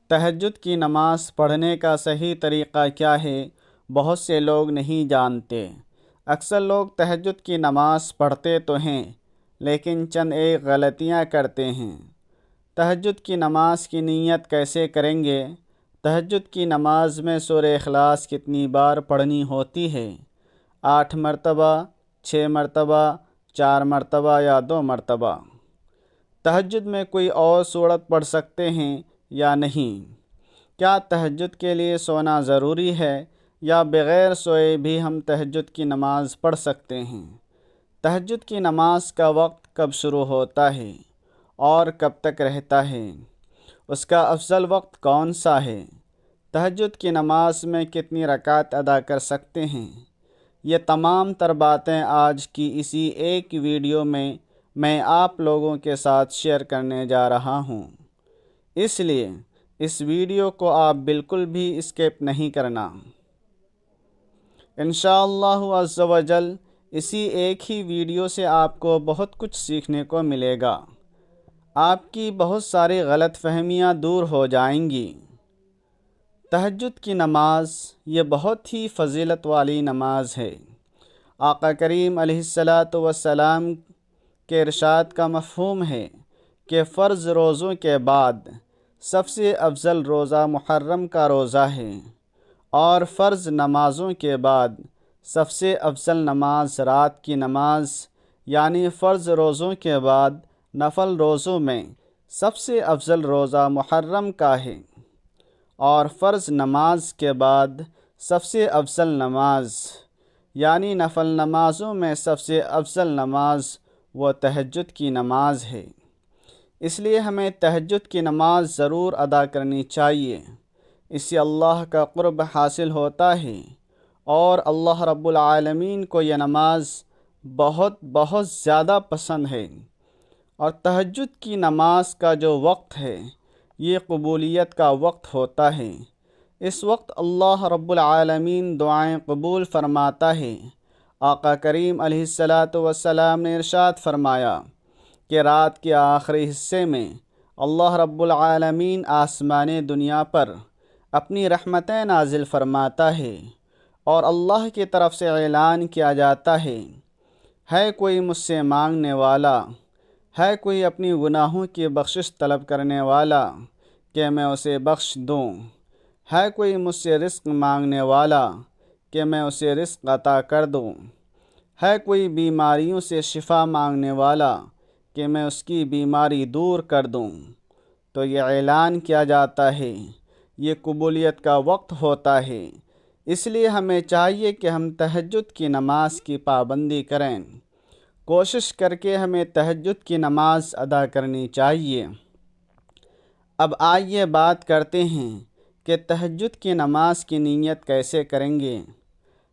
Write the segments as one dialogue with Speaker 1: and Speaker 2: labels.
Speaker 1: تہجد کی نماز پڑھنے کا صحیح طریقہ کیا ہے؟ بہت سے لوگ نہیں جانتے۔ اکثر لوگ تہجد کی نماز پڑھتے تو ہیں لیکن چند ایک غلطیاں کرتے ہیں۔ تہجد کی نماز کی نیت کیسے کریں گے؟ تہجد کی نماز میں سورہ اخلاص کتنی بار پڑھنی ہوتی ہے؟ 8 مرتبہ، 6 مرتبہ، 4 مرتبہ یا 2 مرتبہ؟ تہجد میں کوئی اور سورت پڑھ سکتے ہیں یا نہیں؟ کیا تہجد کے لیے سونا ضروری ہے یا بغیر سوئے بھی ہم تہجد کی نماز پڑھ سکتے ہیں؟ تہجد کی نماز کا وقت کب شروع ہوتا ہے اور کب تک رہتا ہے؟ اس کا افضل وقت کون سا ہے؟ تہجد کی نماز میں کتنی رکعت ادا کر سکتے ہیں؟ یہ تمام تر باتیں آج کی اسی ایک ویڈیو میں آپ لوگوں کے ساتھ شیئر کرنے جا رہا ہوں، اس لیے اس ویڈیو کو آپ بالکل بھی اسکپ نہیں کرنا۔ انشاءاللہ عز و جل اسی ایک ہی ویڈیو سے آپ کو بہت کچھ سیکھنے کو ملے گا۔ آپ کی بہت ساری غلط فہمیاں دور ہو جائیں گی۔ تہجد کی نماز یہ بہت ہی فضیلت والی نماز ہے۔ آقا کریم علیہ السلام کے ارشاد کا مفہوم ہے کہ فرض روزوں کے بعد سب سے افضل روزہ محرم کا روزہ ہے، اور فرض نمازوں کے بعد سب سے افضل نماز رات کی نماز، یعنی فرض روزوں کے بعد نفل روزوں میں سب سے افضل روزہ محرم کا ہے، اور فرض نماز کے بعد سب سے افضل نماز یعنی نفل نمازوں میں سب سے افضل نماز وہ تہجد کی نماز ہے۔ اس لیے ہمیں تہجد کی نماز ضرور ادا کرنی چاہیے۔ اس سے اللہ کا قرب حاصل ہوتا ہے، اور اللہ رب العالمین کو یہ نماز بہت بہت زیادہ پسند ہے۔ اور تہجد کی نماز کا جو وقت ہے یہ قبولیت کا وقت ہوتا ہے۔ اس وقت اللہ رب العالمین دعائیں قبول فرماتا ہے۔ آقا کریم علیہ السلام نے ارشاد فرمایا کہ رات کے آخری حصے میں اللہ رب العالمین آسمان دنیا پر اپنی رحمتیں نازل فرماتا ہے، اور اللہ کی طرف سے اعلان کیا جاتا ہے کوئی مجھ سے مانگنے والا، ہے کوئی اپنی گناہوں کی بخشش طلب کرنے والا کہ میں اسے بخش دوں، ہے کوئی مجھ سے رزق مانگنے والا کہ میں اسے رزق عطا کر دوں، ہے کوئی بیماریوں سے شفا مانگنے والا کہ میں اس کی بیماری دور کر دوں۔ تو یہ اعلان کیا جاتا ہے، یہ قبولیت کا وقت ہوتا ہے۔ اس لیے ہمیں چاہیے کہ ہم تہجد کی نماز کی پابندی کریں، کوشش کر کے ہمیں تہجد کی نماز ادا کرنی چاہیے۔ اب آئیے بات کرتے ہیں کہ تہجد کی نماز کی نیت کیسے کریں گے۔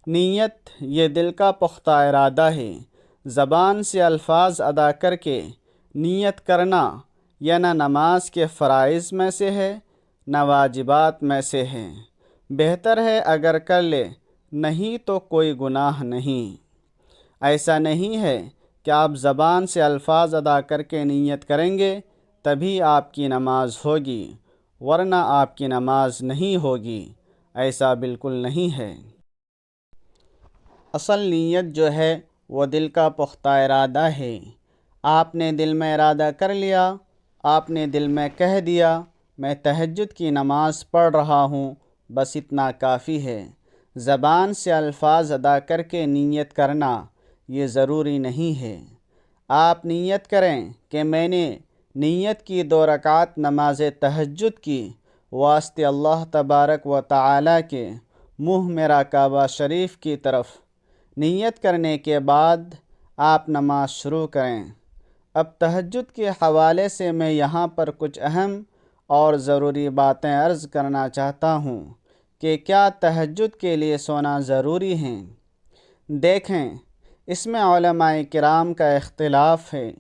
Speaker 1: نیت یہ دل کا پختہ ارادہ ہے۔ زبان سے الفاظ ادا کر کے نیت کرنا یہ نہ نماز کے فرائض میں سے ہے نہ واجبات میں سے ہے۔ بہتر ہے اگر کر لے، نہیں تو کوئی گناہ نہیں۔ ایسا نہیں ہے کہ آپ زبان سے الفاظ ادا کر کے نیت کریں گے تبھی آپ کی نماز ہوگی، ورنہ آپ کی نماز نہیں ہوگی۔ ایسا بالکل نہیں ہے۔ اصل نیت جو ہے وہ دل کا پختہ ارادہ ہے۔ آپ نے دل میں ارادہ کر لیا، آپ نے دل میں کہہ دیا میں تہجد کی نماز پڑھ رہا ہوں، بس اتنا کافی ہے۔ زبان سے الفاظ ادا کر کے نیت کرنا یہ ضروری نہیں ہے۔ آپ نیت کریں کہ میں نے نیت کی 2 رکعت نماز تہجد کی واسطے اللہ تبارک و تعالی کے منہ میرا کعبہ شریف کی طرف۔ نیت کرنے کے بعد آپ نماز شروع کریں۔ اب تہجد کے حوالے سے میں یہاں پر کچھ اہم اور ضروری باتیں عرض کرنا چاہتا ہوں کہ کیا تہجد کے لیے سونا ضروری ہے؟ دیکھیں، اس میں علماء کرام کا اختلاف ہے۔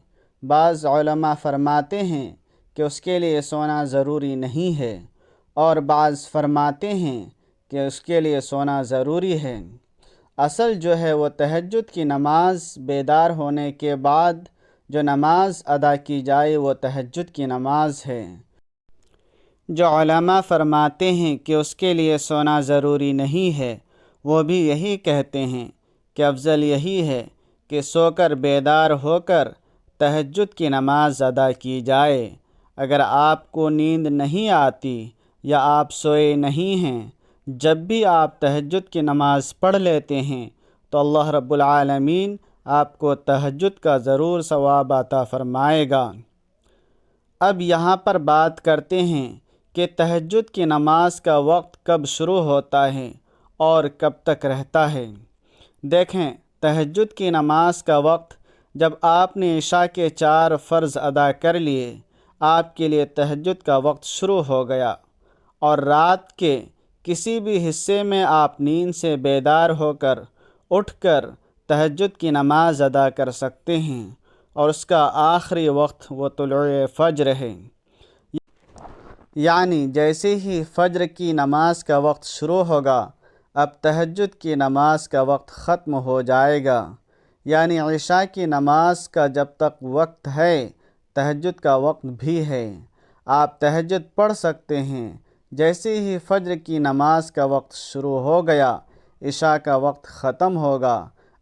Speaker 1: بعض علماء فرماتے ہیں کہ اس کے لیے سونا ضروری نہیں ہے، اور بعض فرماتے ہیں کہ اس کے لیے سونا ضروری ہے۔ اصل جو ہے وہ تہجد کی نماز بیدار ہونے کے بعد جو نماز ادا کی جائے وہ تہجد کی نماز ہے۔ جو علماء فرماتے ہیں کہ اس کے لیے سونا ضروری نہیں ہے، وہ بھی یہی کہتے ہیں کہ افضل یہی ہے کہ سو کر بیدار ہو کر تہجد کی نماز ادا کی جائے۔ اگر آپ کو نیند نہیں آتی یا آپ سوئے نہیں ہیں، جب بھی آپ تہجد کی نماز پڑھ لیتے ہیں تو اللہ رب العالمین آپ کو تہجد کا ضرور ثواب عطا فرمائے گا۔ اب یہاں پر بات کرتے ہیں کہ تہجد کی نماز کا وقت کب شروع ہوتا ہے اور کب تک رہتا ہے۔ دیکھیں، تہجد کی نماز کا وقت جب آپ نے عشاء کے 4 فرض ادا کر لیے، آپ کے لیے تہجد کا وقت شروع ہو گیا، اور رات کے کسی بھی حصے میں آپ نیند سے بیدار ہو کر اٹھ کر تہجد کی نماز ادا کر سکتے ہیں، اور اس کا آخری وقت وہ طلوع فجر ہے۔ یعنی جیسے ہی فجر کی نماز کا وقت شروع ہوگا، اب تہجد کی نماز کا وقت ختم ہو جائے گا۔ یعنی عشاء کی نماز کا جب تک وقت ہے، تہجد کا وقت بھی ہے۔ آپ تہجد پڑھ سکتے ہیں۔ جیسے ہی فجر کی نماز کا وقت شروع ہو گیا، عشاء کا وقت ختم ہوگا،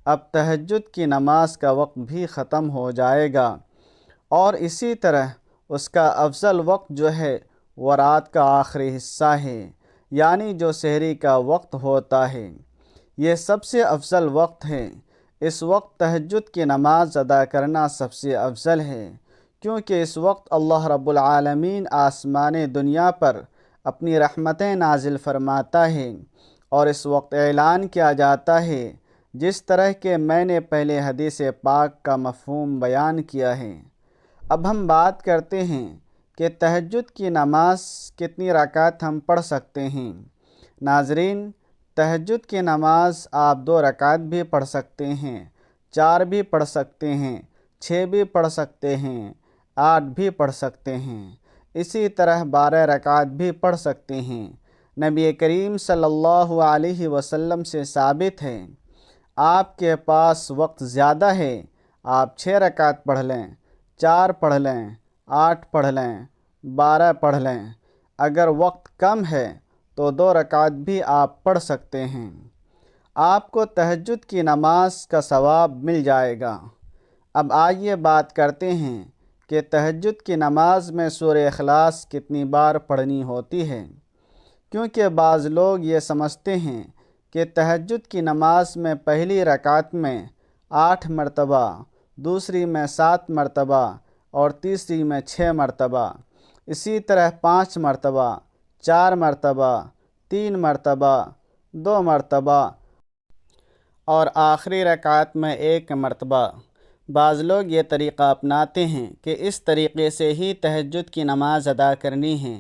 Speaker 1: اب تہجد کی نماز کا وقت بھی ختم ہو جائے گا، اور اسی طرح اس کا افضل وقت جو ہے وہ رات کا آخری حصہ ہے، یعنی جو سحری کا وقت ہوتا ہے، یہ سب سے افضل وقت ہے۔ اس وقت تہجد کی نماز ادا کرنا سب سے افضل ہے، کیونکہ اس وقت اللہ رب العالمین آسمان دنیا پر اپنی رحمتیں نازل فرماتا ہے، اور اس وقت اعلان کیا جاتا ہے، جس طرح کہ میں نے پہلے حدیث پاک کا مفہوم بیان کیا ہے۔ اب ہم بات کرتے ہیں کہ تہجد کی نماز کتنی رکعت ہم پڑھ سکتے ہیں۔ ناظرین، تہجد کی نماز آپ 2 رکعت بھی پڑھ سکتے ہیں، 4 بھی پڑھ سکتے ہیں، 6 بھی پڑھ سکتے ہیں، 8 بھی پڑھ سکتے ہیں، اسی طرح 12 رکعت بھی پڑھ سکتے ہیں۔ نبی کریم صلی اللہ علیہ وسلم سے ثابت ہے، آپ کے پاس وقت زیادہ ہے، آپ 6 رکعت پڑھ لیں، 4 پڑھ لیں، 8 پڑھ لیں، 12 پڑھ لیں۔ اگر وقت کم ہے تو 2 رکعت بھی آپ پڑھ سکتے ہیں، آپ کو تہجد کی نماز کا ثواب مل جائے گا۔ اب آئیے بات کرتے ہیں کہ تہجد کی نماز میں سورہ اخلاص کتنی بار پڑھنی ہوتی ہے، کیونکہ بعض لوگ یہ سمجھتے ہیں کہ تہجد کی نماز میں پہلی رکعت میں 8 مرتبہ، دوسری میں 7 مرتبہ اور تیسری میں 6 مرتبہ، اسی طرح 5 مرتبہ، 4 مرتبہ، 3 مرتبہ، 2 مرتبہ اور آخری رکعت میں 1 مرتبہ۔ بعض لوگ یہ طریقہ اپناتے ہیں کہ اس طریقے سے ہی تہجد کی نماز ادا کرنی ہے۔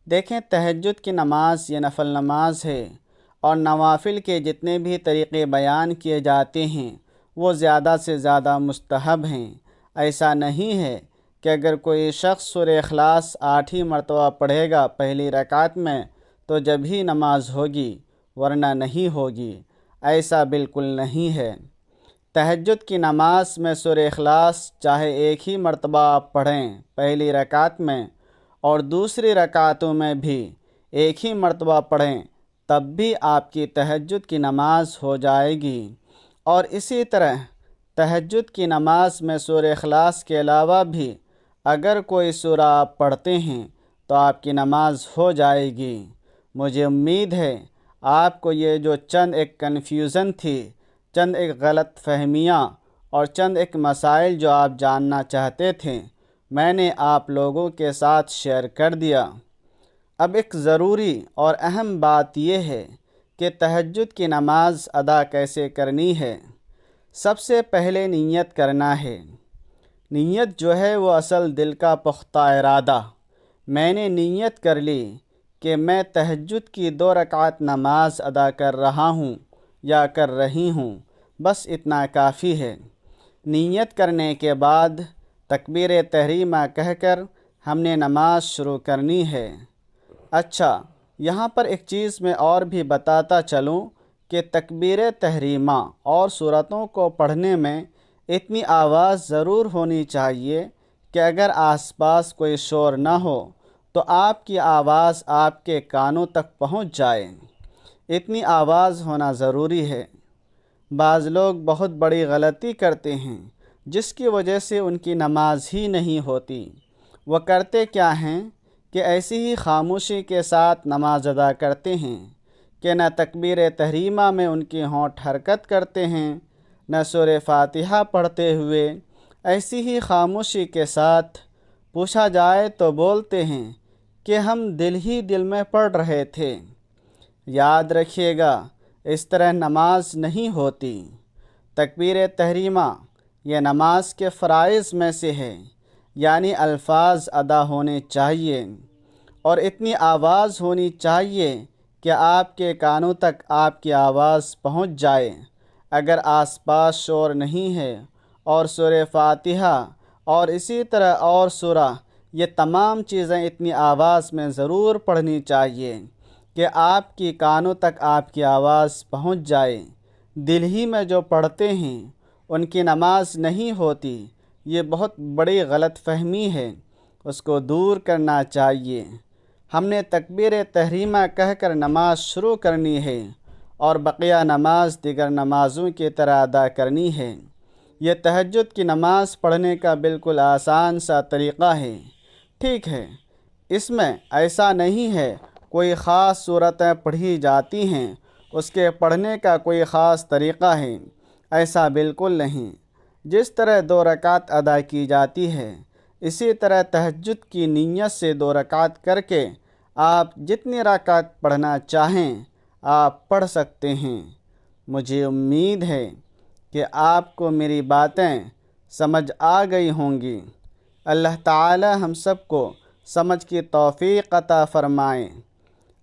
Speaker 1: دیکھیں، تہجد کی نماز یہ نفل نماز ہے، اور نوافل کے جتنے بھی طریقے بیان کیے جاتے ہیں وہ زیادہ سے زیادہ مستحب ہیں۔ ایسا نہیں ہے کہ اگر کوئی شخص سورہ اخلاص 8 ہی مرتبہ پڑھے گا پہلی رکعت میں تو جب ہی نماز ہوگی، ورنہ نہیں ہوگی۔ ایسا بالکل نہیں ہے۔ تہجد کی نماز میں سورہ اخلاص چاہے 1 ہی مرتبہ آپ پڑھیں پہلی رکعت میں، اور دوسری رکعتوں میں بھی 1 ہی مرتبہ پڑھیں، تب بھی آپ کی تہجد کی نماز ہو جائے گی۔ اور اسی طرح تہجد کی نماز میں سورہ اخلاص کے علاوہ بھی اگر کوئی سورہ آپ پڑھتے ہیں تو آپ کی نماز ہو جائے گی۔ مجھے امید ہے آپ کو یہ جو چند ایک کنفیوژن تھی، چند ایک غلط فہمیاں اور چند ایک مسائل جو آپ جاننا چاہتے تھے، میں نے آپ لوگوں کے ساتھ شیئر کر دیا۔ اب ایک ضروری اور اہم بات یہ ہے کہ تہجد کی نماز ادا کیسے کرنی ہے۔ سب سے پہلے نیت کرنا ہے۔ نیت جو ہے وہ اصل دل کا پختہ ارادہ۔ میں نے نیت کر لی کہ میں تہجد کی 2 رکعت نماز ادا کر رہا ہوں یا کر رہی ہوں، بس اتنا کافی ہے۔ نیت کرنے کے بعد تکبیر تحریمہ کہہ کر ہم نے نماز شروع کرنی ہے۔ اچھا، یہاں پر ایک چیز میں اور بھی بتاتا چلوں کہ تکبیر تحریمہ اور سورتوں کو پڑھنے میں اتنی آواز ضرور ہونی چاہیے کہ اگر آس پاس کوئی شور نہ ہو تو آپ کی آواز آپ کے کانوں تک پہنچ جائے۔ اتنی آواز ہونا ضروری ہے۔ بعض لوگ بہت بڑی غلطی کرتے ہیں جس کی وجہ سے ان کی نماز ہی نہیں ہوتی۔ وہ کرتے کیا ہیں کہ ایسی ہی خاموشی کے ساتھ نماز ادا کرتے ہیں کہ نہ تکبیر تحریمہ میں ان کی ہونٹ حرکت کرتے ہیں، نہ سورہ فاتحہ پڑھتے ہوئے ایسی ہی خاموشی کے ساتھ پوچھا جائے تو بولتے ہیں کہ ہم دل ہی دل میں پڑھ رہے تھے۔ یاد رکھیے گا، اس طرح نماز نہیں ہوتی۔ تکبیر تحریمہ یہ نماز کے فرائض میں سے ہے، یعنی الفاظ ادا ہونے چاہیے اور اتنی آواز ہونی چاہیے کہ آپ کے کانوں تک آپ کی آواز پہنچ جائے۔ اگر آس پاس شور نہیں ہے اور سورہ فاتحہ اور اسی طرح اور سورہ، یہ تمام چیزیں اتنی آواز میں ضرور پڑھنی چاہیے کہ آپ کی کانوں تک آپ کی آواز پہنچ جائے۔ دل ہی میں جو پڑھتے ہیں ان کی نماز نہیں ہوتی۔ یہ بہت بڑی غلط فہمی ہے، اس کو دور کرنا چاہیے۔ ہم نے تکبیر تحریمہ کہہ کر نماز شروع کرنی ہے اور بقیہ نماز دیگر نمازوں کی طرح ادا کرنی ہے۔ یہ تہجد کی نماز پڑھنے کا بالکل آسان سا طریقہ ہے۔ ٹھیک ہے، اس میں ایسا نہیں ہے کوئی خاص صورتیں پڑھی جاتی ہیں، اس کے پڑھنے کا کوئی خاص طریقہ ہے، ایسا بالکل نہیں۔ جس طرح 2 رکعت ادا کی جاتی ہے، اسی طرح تہجد کی نیت سے 2 رکعت کر کے آپ جتنی رکعت پڑھنا چاہیں آپ پڑھ سکتے ہیں۔ مجھے امید ہے کہ آپ کو میری باتیں سمجھ آ گئی ہوں گی۔ اللہ تعالی ہم سب کو سمجھ کی توفیق عطا فرمائے۔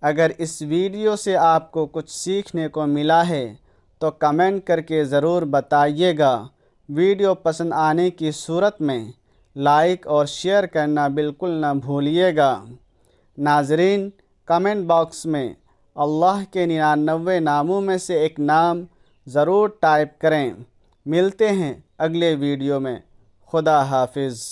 Speaker 1: اگر اس ویڈیو سے آپ کو کچھ سیکھنے کو ملا ہے تو کمنٹ کر کے ضرور بتائیے گا۔ ویڈیو پسند آنے کی صورت میں لائک اور شیئر کرنا بالکل نہ بھولیے گا۔ ناظرین، کمنٹ باکس میں اللہ کے 99 ناموں میں سے ایک نام ضرور ٹائپ کریں۔ ملتے ہیں اگلے ویڈیو میں۔ خدا حافظ۔